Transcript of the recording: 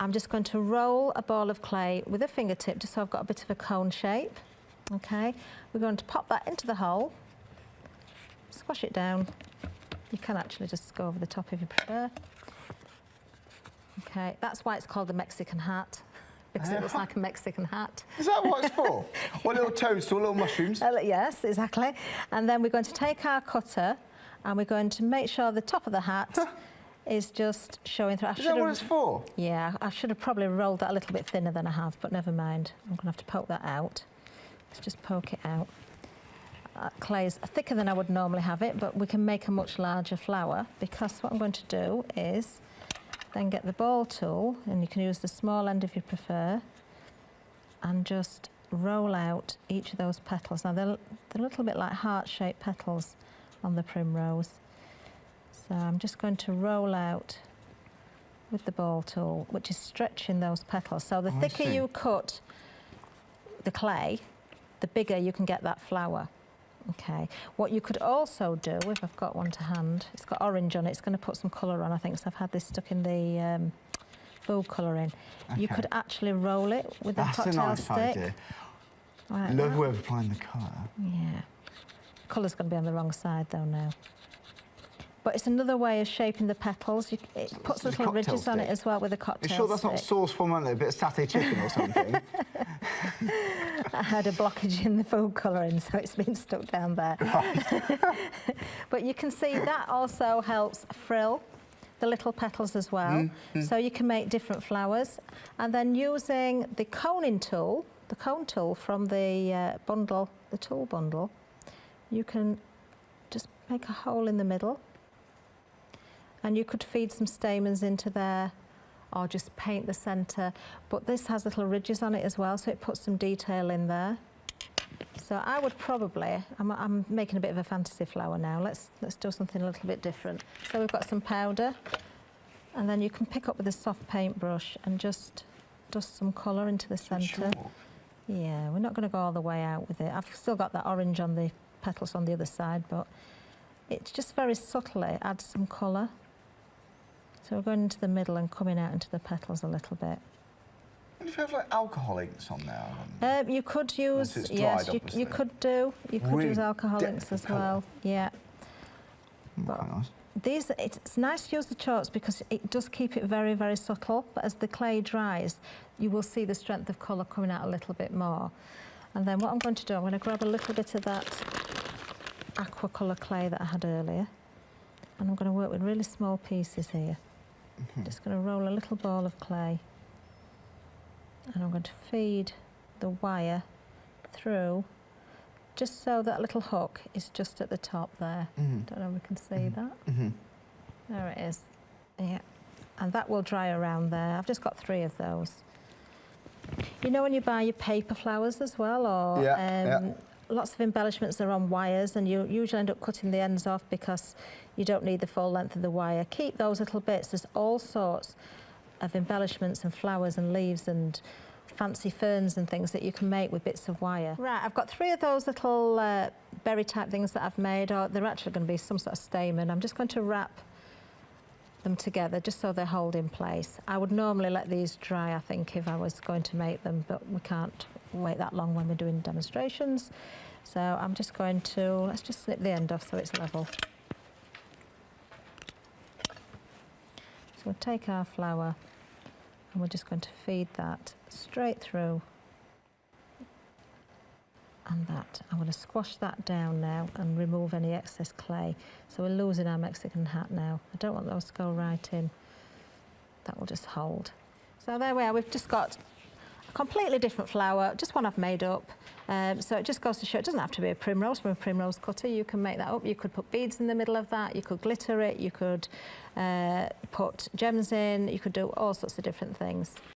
I'm just going to roll a ball of clay with a fingertip just so I've got a bit of a cone shape. Okay, we're going to pop that into the hole, squash it down. You can actually just go over the top if you prefer. Okay, that's why it's called the Mexican hat, because it looks like a Mexican hat. Is that what it's for? Or little toadstool, little mushrooms? Yes, exactly. And then we're going to take our cutter and we're going to make sure the top of the hat is just showing through. Is that what it's for? Yeah, I should have probably rolled that a little bit thinner than I have, but never mind. I'm going to have to poke that out. Let's just poke it out. Clay is thicker than I would normally have it, but we can make a much larger flower, because what I'm going to do is then get the ball tool, and you can use the small end if you prefer, and just roll out each of those petals. Now they're a little bit like heart-shaped petals on the primrose. So I'm just going to roll out with the ball tool, which is stretching those petals. So the thicker you cut the clay, the bigger you can get that flower. Okay. What you could also do, if I've got one to hand, it's got orange on it, it's going to put some colour on, I think, so I've had this stuck in the food colouring. Okay. You could actually roll it with a cocktail stick. That's a nice idea. Like love the way of applying the colour. Yeah. Colour's going to be on the wrong side though now. But it's another way of shaping the petals. It puts little ridges on it as well with a cocktail stick. You sure that's not sauce from a bit of satay chicken or something? I had a blockage in the food colouring, so it's been stuck down there. Right. But you can see that also helps frill the little petals as well. So you can make different flowers. And then using the cone tool from the bundle, the tool bundle, you can just make a hole in the middle. And you could feed some stamens into there, or just paint the centre. But this has little ridges on it as well, so it puts some detail in there. So I would probably, I'm making a bit of a fantasy flower now. Let's do something a little bit different. So we've got some powder, and then you can pick up with a soft paintbrush and just dust some colour into the centre. Yeah, we're not going to go all the way out with it. I've still got that orange on the petals on the other side, but it's just very subtly adds some colour. So we're going into the middle and coming out into the petals a little bit. And if you have like alcohol inks on there? You could use, yes, you could use alcohol inks as well. Yeah. But nice. These, it's nice to use the chalks because it does keep it very, very subtle. But as the clay dries, you will see the strength of colour coming out a little bit more. And then what I'm going to do, I'm going to grab a little bit of that aqua colour clay that I had earlier, and I'm going to work with really small pieces here. Just going to roll a little ball of clay, and I'm going to feed the wire through, just so that little hook is just at the top there. Don't know if we can see that. There it is. Yeah, and that will dry around there. I've just got 3 of those. You know when you buy your paper flowers as well, or lots of embellishments are on wires, and you usually end up cutting the ends off because you don't need the full length of the wire. Keep those little bits. There's all sorts of embellishments and flowers and leaves and fancy ferns and things that you can make with bits of wire. Right, I've got 3 of those little berry type things that I've made, or they're actually going to be some sort of stamen. I'm just going to wrap them together just so they hold in place. I would normally let these dry, I think, if I was going to make them, but we can't wait that long when we're doing demonstrations. So I'm just going to, let's just snip the end off so it's level. So we'll take our flower and we're just going to feed that straight through. And that, I'm going to squash that down now and remove any excess clay. So we're losing our Mexican hat now. I don't want those to go right in. That will just hold. So there we are, we've just got a completely different flower, just one I've made up. So it just goes to show it doesn't have to be a primrose from a primrose cutter. You can make that up. You could put beads in the middle of that. You could glitter it. You could put gems in. You could do all sorts of different things.